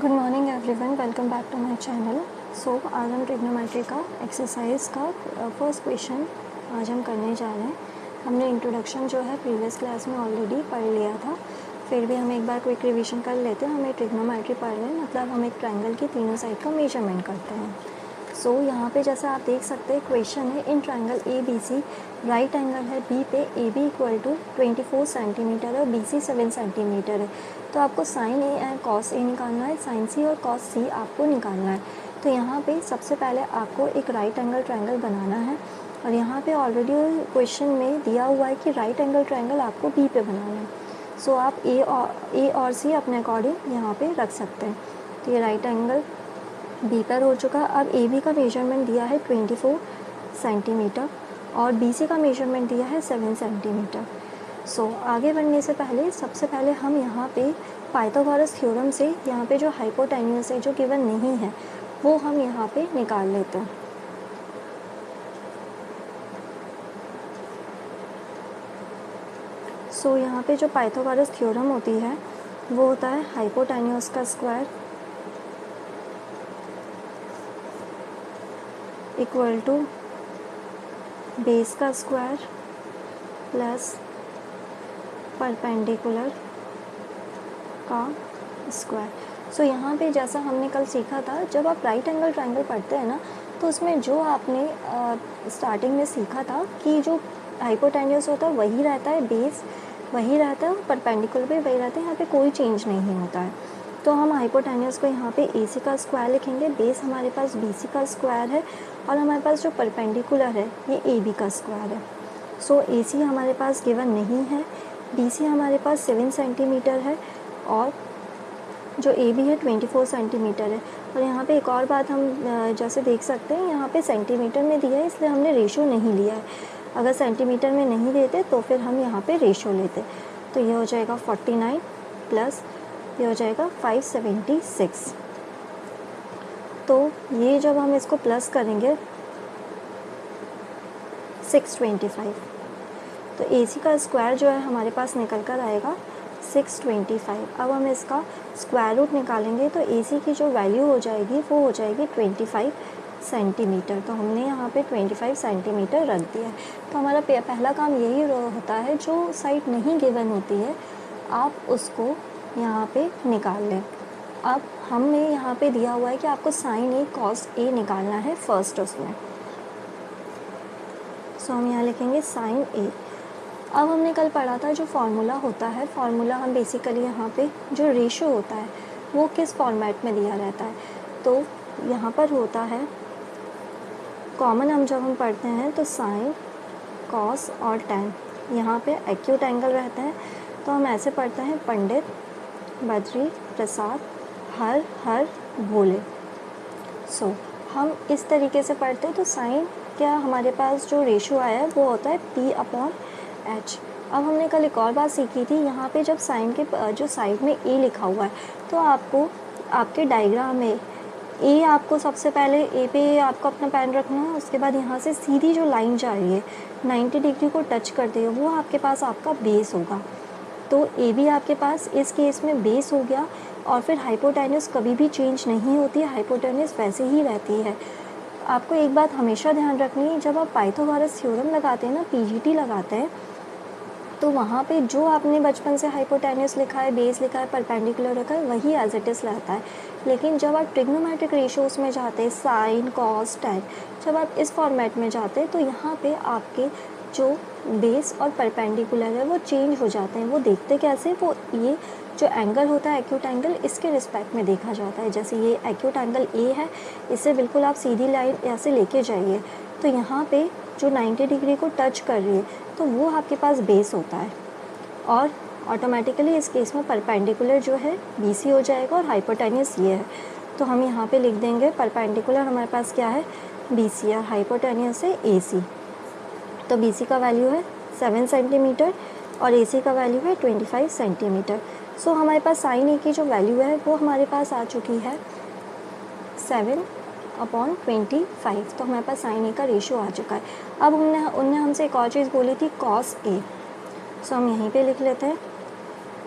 Good morning everyone, welcome back to my channel. So आज हम trigonometry का exercise का फर्स्ट क्वेश्चन आज हम करने जा रहे हैं। हमने इंट्रोडक्शन जो है प्रीवियस क्लास में ऑलरेडी पढ़ लिया था, फिर भी हम एक बार क्विक रिवीजन कर लेते हैं। हमें ट्रिग्नोमेट्री पढ़ रहे हैं, मतलब हम एक ट्रायंगल की तीनों साइड का मेजरमेंट करते हैं। सो यहाँ पे जैसा आप देख सकते हैं क्वेश्चन है, in triangle A B C right angle है बी पे A B equal to 24 centimetre और बी सी 7 सेंटीमीटर है। तो आपको sine A and cos A निकालना है, साइन सी और कॉस सी आपको निकालना है। तो यहाँ पे सबसे पहले आपको एक राइट एंगल ट्रायंगल बनाना है, और यहाँ पे ऑलरेडी क्वेश्चन में दिया हुआ है कि राइट एंगल ट्रायंगल आपको बी पे बनाना है। सो आप ए और सी अपने अकॉर्डिंग यहाँ पे रख सकते हैं। तो ये राइट एंगल बी पर हो चुका। अब ए बी का मेजरमेंट दिया है 24 सेंटीमीटर और बी सी का मेजरमेंट दिया है 7 सेंटीमीटर। सो आगे बढ़ने से पहले सबसे पहले हम यहाँ पे पाइथागोरस थ्योरम से यहाँ पे जो हाइपोटेन्यूस है, जो गिवन नहीं है, वो हम यहाँ पे निकाल लेते हैं। सो यहाँ पे जो पाइथागोरस थ्योरम होती है वो होता है हाइपोटेन्यूस का स्क्वायर इक्वल टू बेस का स्क्वायर प्लस परपेंडिकुलर का स्क्वायर। सो यहाँ पे जैसा हमने कल सीखा था, जब आप राइट एंगल ट्रायंगल पढ़ते हैं ना, तो उसमें जो आपने स्टार्टिंग में सीखा था कि जो हाइपोटेन्यूस होता है वही रहता है, बेस वही रहता है, परपेंडिकुलर भी वही रहता है, यहाँ पे कोई चेंज नहीं होता है। तो हम हाइपोटेन्यूस को यहाँ पे ए सी का स्क्वायर लिखेंगे, बेस हमारे पास बी सी का स्क्वायर है, और हमारे पास जो परपेंडिकुलर है ये ए बी का स्क्वायर है। सो ए सी हमारे पास गिवन नहीं है, बी सी हमारे पास 7 सेंटीमीटर है, और जो ए बी है 24 सेंटीमीटर है। और यहाँ पे एक और बात हम जैसे देख सकते हैं, यहाँ पे सेंटीमीटर में दिया है, इसलिए हमने रेशो नहीं लिया है। अगर सेंटीमीटर में नहीं देते तो फिर हम यहाँ पे रेशो लेते। तो ये हो जाएगा 49 प्लस ये हो जाएगा 576। तो ये जब हम इसको प्लस करेंगे 625, तो ए सी का स्क्वायर जो है हमारे पास निकल कर आएगा 625। अब हम इसका स्क्वायर रूट निकालेंगे तो ए सी की जो वैल्यू हो जाएगी वो हो जाएगी 25 सेंटीमीटर। तो हमने यहाँ पे 25 सेंटीमीटर रख दिया है। तो हमारा पहला काम यही होता है, जो साइड नहीं गिवन होती है आप उसको यहाँ पे निकाल लें। अब हमें यहाँ पे दिया हुआ है कि आपको साइन ए कॉस ए निकालना है फर्स्ट उसमें। सो हम यहाँ लिखेंगे साइन ए। अब हमने कल पढ़ा था जो फार्मूला होता है, फार्मूला हम बेसिकली यहाँ पे जो रेशो होता है वो किस फॉर्मेट में दिया रहता है। तो यहाँ पर होता है कॉमन, हम जब हम पढ़ते हैं तो साइन कॉस और टैन, यहाँ पे एक्यूट एंगल रहते हैं, तो हम ऐसे पढ़ते हैं पंडित बद्री प्रसाद हर हर बोले। सो हम इस तरीके से पढ़ते हैं। तो साइन क्या हमारे पास जो रेशो आया है वो होता है P/H। अब हमने कल एक और बात सीखी थी, यहाँ पे जब साइन के जो साइड में ए लिखा हुआ है तो आपको आपके डायग्राम में ए आपको सबसे पहले ए पे आपको अपना पेन रखना है, उसके बाद यहाँ से सीधी जो लाइन जा रही है 90 डिग्री को टच करते हुए वो आपके पास आपका बेस होगा। तो ए बी आपके पास इस केस में बेस हो गया। और फिर हाइपोटेन्यूस कभी भी चेंज नहीं होती है, हाइपोटेन्यूस वैसे ही रहती है। आपको एक बात हमेशा ध्यान रखनी है, जब आप पाइथागोरस थ्योरम लगाते हैं ना, पीजीटी लगाते हैं, तो वहाँ पे जो आपने बचपन से हाइपोटेन्यूस लिखा है, बेस लिखा है, परपेंडिकुलर लिखा है, वही एज इट इज़ रहता है। लेकिन जब आप ट्रिग्नोमेट्रिक रेशियोज़ में जाते हैं, साइन कॉस टैन, जब आप इस फॉर्मेट में जाते हैं तो यहाँ पे आपके जो बेस और परपेंडिकुलर है वो चेंज हो जाते हैं। वो देखते कैसे, वो ये जो एंगल होता है एक्यूट एंगल, इसके रिस्पेक्ट में देखा जाता है। जैसे ये एक्यूट एंगल ए है, इससे बिल्कुल आप सीधी लाइन ऐसे लेके जाइए, तो यहाँ पे जो 90 डिग्री को टच कर रही है तो वो आपके पास बेस होता है, और ऑटोमेटिकली इस केस में परपेंडिकुलर जो है BC हो जाएगा और हाइपोटेन्यूस ये है। तो हम यहाँ पे लिख देंगे परपेंडिकुलर हमारे पास क्या है BC और हाइपोटेन्यूस है AC। तो BC का वैल्यू है 7 सेंटीमीटर और AC का वैल्यू है 25 सेंटीमीटर। सो हमारे पास साइन ए की जो वैल्यू है वो हमारे पास आ चुकी है 7/25। तो हमारे पास साइन ए का रेशियो आ चुका है। अब उनने हमसे एक और चीज़ बोली थी कॉस ए। सो हम यहीं पे लिख लेते हैं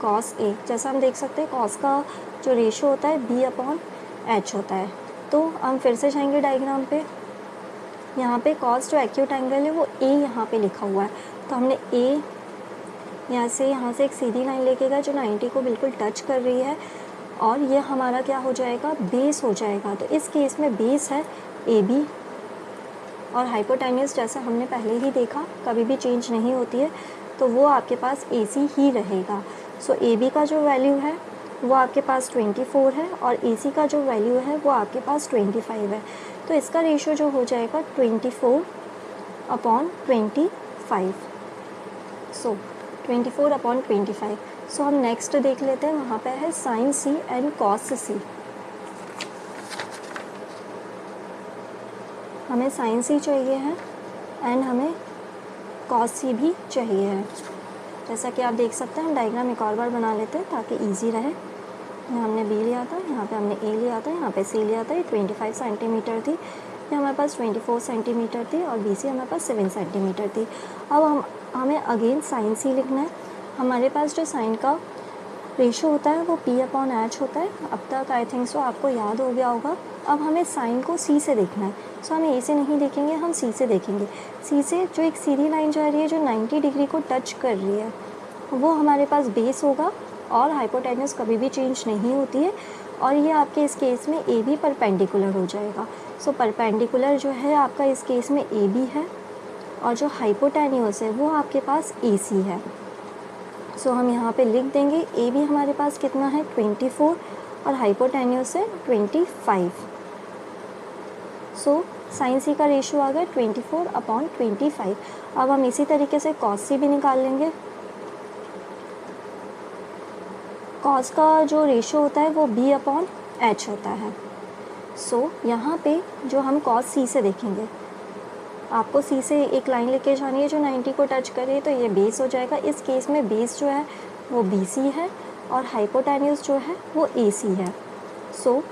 कॉस ए, जैसा हम देख सकते हैं कॉस का जो रेशो होता है बी अपॉन एच होता है। तो हम फिर से जाएंगे डायग्राम पे। यहाँ पे कॉस जो एक्यूट एंगल है वो ए यहाँ पे लिखा हुआ है, तो हमने ए यहाँ से एक सीधी लाइन लेके गया जो 90 को बिल्कुल टच कर रही है, और ये हमारा क्या हो जाएगा, बेस हो जाएगा। तो इस केस में बेस है ए बी, और हाइपोटेन्यूस जैसा हमने पहले ही देखा कभी भी चेंज नहीं होती है, तो वो आपके पास ए सी ही रहेगा। सो ए बी का जो वैल्यू है वो आपके पास 24 है, और ए सी का जो वैल्यू है वो आपके पास 25 है। तो इसका रेशो जो हो जाएगा 24/25। सो 24/25। सो हम नेक्स्ट देख लेते हैं, वहाँ पे है साइन सी एंड कॉस सी। हमें साइन सी चाहिए है एंड हमें कॉस सी भी चाहिए है। जैसा कि आप देख सकते हैं, हम डायग्राम एक और बार बना लेते हैं ताकि इजी रहे। यहाँ हमने बी लिया था, यहाँ पे हमने ए लिया था, यहाँ पे सी लिया था। ये 25 सेंटीमीटर थी, ये हमारे पास 24 सेंटीमीटर थी, और बी सी हमारे पास 7 सेंटीमीटर थी। अब हमें अगेन साइन सी लिखना है। हमारे पास जो साइन का रेशो होता है वो पी अपॉन एच होता है। अब तक आई थिंक सो आपको याद हो गया होगा। अब हमें साइन को सी से देखना है। सो हम ए से नहीं देखेंगे, हम सी से देखेंगे। सी से जो एक सीधी लाइन जा रही है जो 90 डिग्री को टच कर रही है, वो हमारे पास बेस होगा, और हाइपोटेन्यूस कभी भी चेंज नहीं होती है, और ये आपके इस केस में ए बी परपेंडिकुलर हो जाएगा। सो परपेंडिकुलर जो है आपका इस केस में ए बी है, और जो हाइपोटेन्यूस है वो आपके पास ए सी है। सो हम यहाँ पे लिख देंगे ए बी हमारे पास कितना है 24, और हाइपोटेन्यूस है 25। सो साइन सी का रेशियो आ गया 24/25। अब हम इसी तरीके से कॉस सी भी निकाल लेंगे। कॉस का जो रेशियो होता है वो बी अपॉन एच होता है। सो यहाँ पे जो हम कॉस सी से देखेंगे, आपको सी से एक लाइन लेके जानी है जो 90 को टच करे, तो ये बेस हो जाएगा। इस केस में बेस जो है वो बी सी है, और हाइपोटेन्यूस जो है वो ए सी है। सो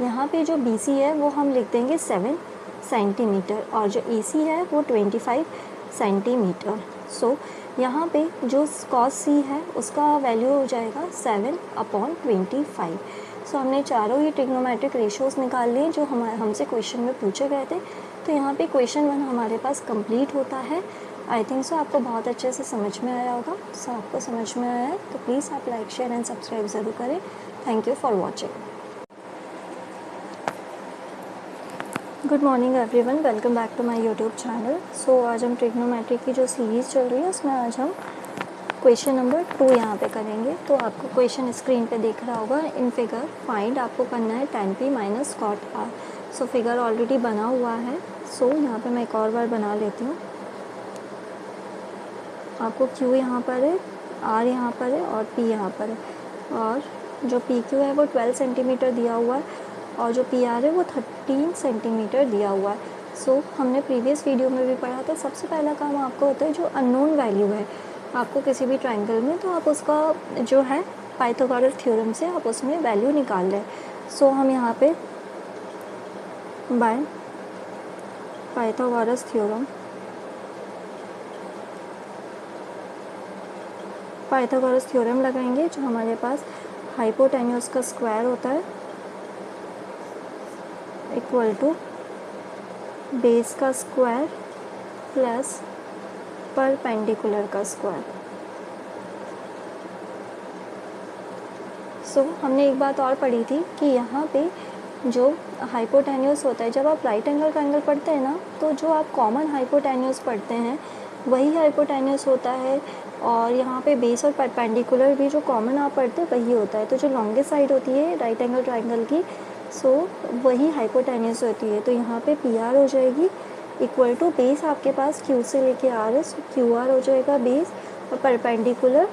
यहाँ पे जो बी सी है वो हम लिख देंगे 7 सेंटीमीटर, और जो ए सी है वो 25 सेंटीमीटर। सो यहाँ पे जो कॉस सी है उसका वैल्यू हो जाएगा 7/25। सो हमने चारों ही ट्रिग्नोमेट्रिक रेशियोज़ निकाल लिए जो हमसे क्वेश्चन में पूछे गए थे। तो यहाँ पे क्वेश्चन 1 हमारे पास कंप्लीट होता है। आई थिंक सो आपको बहुत अच्छे से समझ में आया होगा। सो आपको समझ में आया है तो प्लीज़ आप लाइक शेयर एंड सब्सक्राइब ज़रूर करें। Thank you for watching. Good morning everyone, welcome back to my YouTube channel. So आज हम ट्रिग्नोमेट्रिक की जो सीरीज़ चल रही है उसमें आज हम क्वेश्चन नंबर 2 यहाँ पे करेंगे। तो आपको क्वेश्चन स्क्रीन पे दिख रहा होगा। इन फिगर फाइंड आपको करना है tan p minus cot r। So figure already बना हुआ है। सो यहाँ पे मैं एक और बार बना लेती हूँ। आपको q यहाँ पर है, r यहाँ पर है, और p यहाँ पर है, और जो pq है वो 12 सेंटीमीटर दिया हुआ है, और जो PR है वो 13 सेंटीमीटर दिया हुआ है। सो हमने प्रीवियस वीडियो में भी पढ़ा था, सबसे पहला काम आपको होता है जो अननोन वैल्यू है आपको किसी भी ट्रायंगल में, तो आप उसका जो है पाइथागोरस थ्योरम से आप उसमें वैल्यू निकाल लें। सो हम यहाँ पे बाय पाइथागोरस थ्योरम लगाएंगे। जो हमारे पास हाइपोटेन्यूस का स्क्वायर होता है इक्वल टू बेस का स्क्वायर प्लस परपेंडिकुलर का स्क्वायर। सो हमने एक बात और पढ़ी थी कि यहाँ पे जो हाइपोटेन्यूस होता है, जब आप राइट एंगल ट्रायंगल पढ़ते हैं ना, तो जो आप कॉमन हाइपोटेन्यूस पढ़ते हैं वही हाइपोटेन्यूस होता है, और यहाँ पे बेस और परपेंडिकुलर भी जो कॉमन आप पढ़ते हैं वही होता है। तो जो लॉन्गेस्ट साइड होती है राइट एंगल ट्रायंगल की, सो वही हाइपोटेन्यूस होती है। तो यहाँ पे PR हो जाएगी इक्वल टू बेस आपके पास Q से लेके R है, सो QR हो जाएगा बेस, और परपेंडिकुलर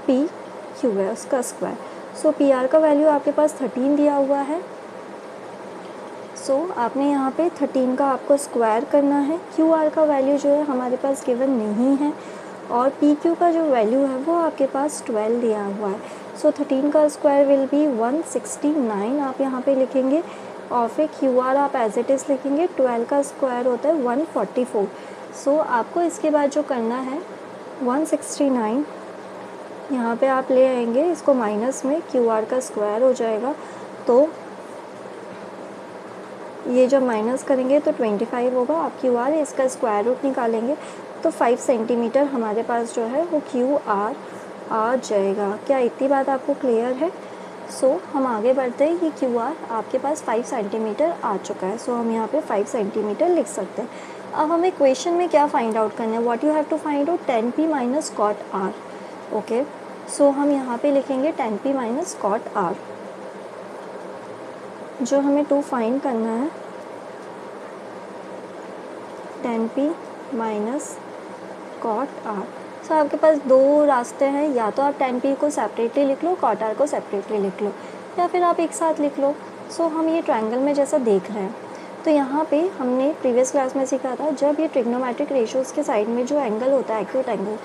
PQ है उसका स्क्वायर। सो PR का वैल्यू आपके पास 13 दिया हुआ है। सो आपने यहाँ पे 13 का आपको स्क्वायर करना है। QR का वैल्यू जो है हमारे पास गिवन नहीं है, और PQ का जो वैल्यू है वो आपके पास 12 दिया हुआ है। सो 13 का स्क्वायर विल बी 169 आप यहाँ पे लिखेंगे, और फिर QR आप एज इट इज़ लिखेंगे। 12 का स्क्वायर होता है 144। सो आपको इसके बाद जो करना है 169 यहाँ पे आप ले आएंगे इसको माइनस में, क्यू आर का स्क्वायर हो जाएगा। तो ये जब माइनस करेंगे तो 25 होगा। आप क्यू आर इसका स्क्वायर रूट निकालेंगे तो 5 सेंटीमीटर हमारे पास जो है वो क्यू आर आ जाएगा। क्या इतनी बात आपको क्लियर है? सो हम आगे बढ़ते हैं। ये क्यू आर आपके पास 5 सेंटीमीटर आ चुका है। सो हम यहाँ पे 5 सेंटीमीटर लिख सकते हैं। अब हमें क्वेश्चन में क्या फाइंड आउट करना है? What you have to find out 10p minus cot R. Okay, so हम यहाँ पे लिखेंगे 10p माइनस कॉट आर। जो हमें 2 फाइंड करना है 10p माइनस कॉट आर। सो आपके पास दो रास्ते हैं, या तो आप 10p को सेपरेटली लिख लो, कॉट आर को सेपरेटली लिख लो, या फिर आप एक साथ लिख लो। सो हम ये ट्रायंगल में जैसा देख रहे हैं, तो यहाँ पे हमने प्रीवियस क्लास में सीखा था, जब ये ट्रिग्नोमेट्रिक रेशियोज़ के साइड में जो एंगल होता है एक्यूट एंगल,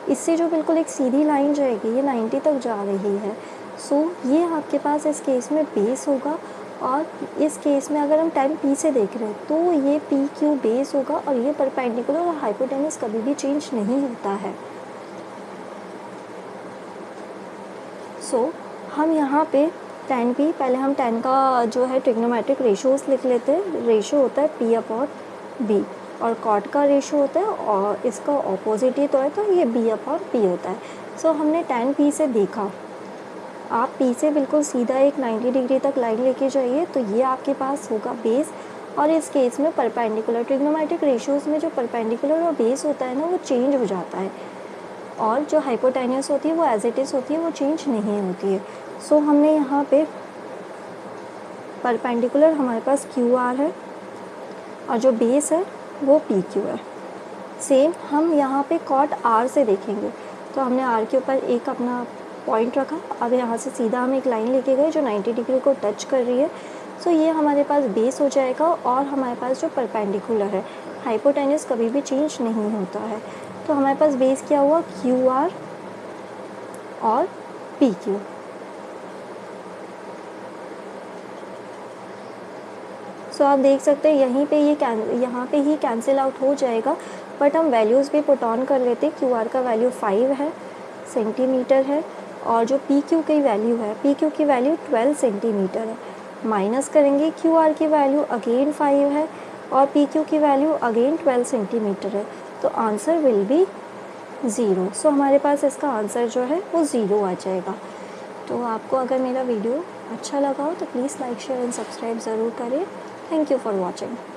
इससे जो बिल्कुल एक सीधी लाइन जाएगी, ये 90 तक जा रही है। सो ये आपके पास इस केस में बेस होगा, और इस केस में अगर हम 10p से देख रहे हैं तो ये PQ बेस होगा, और ये परपेंडिकुलर और हाइपोटेनस कभी भी चेंज नहीं होता है। सो हम यहाँ पे 10p, पहले हम 10 का जो है ट्रिग्नोमेट्रिक रेशियोज़ लिख लेते हैं। रेशियो होता है p/b, और कॉट का रेशियो होता है, और इसका ऑपोजिट ही तो है, तो ये b/p होता है। सो हमने 10p से देखा, आप p से बिल्कुल सीधा एक 90 डिग्री तक लाइन लेके जाइए, तो ये आपके पास होगा बेस। और इस केस में परपेंडिकुलर, ट्रिग्नोमेट्रिक रेशियोज़ में जो परपेंडिकुलर और बेस होता है ना, वो चेंज हो जाता है, और जो हाइपोटेन्यूस होती है वो एज इट इज़ होती है, वो चेंज नहीं होती है। सो हमने यहाँ पे परपेंडिकुलर हमारे पास क्यू आर है, और जो बेस है वो पी क्यू है। सेम हम यहाँ पे कॉट आर से देखेंगे, तो हमने आर के ऊपर एक अपना पॉइंट रखा। अब यहाँ से सीधा हम एक लाइन लेके गए जो 90 डिग्री को टच कर रही है। सो ये हमारे पास बेस हो जाएगा, और हमारे पास जो परपेंडिकुलर है, हाइपोटेन्यूस कभी भी चेंज नहीं होता है, तो हमारे पास बेस क्या हुआ? क्यू आर और पी क्यू। सो आप देख सकते हैं यहीं पे ये यहाँ पे ही कैंसिल आउट हो जाएगा, बट हम वैल्यूज़ भी पुट ऑन कर लेते हैं। क्यू आर का वैल्यू 5 है सेंटीमीटर है, और जो पी क्यू की वैल्यू है, पी क्यू की वैल्यू 12 सेंटीमीटर है। माइनस करेंगे, क्यू आर की वैल्यू अगेन 5 है, और पी क्यू की वैल्यू अगेन 12 सेंटीमीटर है, तो आंसर विल बी 0। सो हमारे पास इसका आंसर जो है वो 0 आ जाएगा। तो आपको अगर मेरा वीडियो अच्छा लगा हो तो please like, share and subscribe ज़रूर करें। Thank you for watching.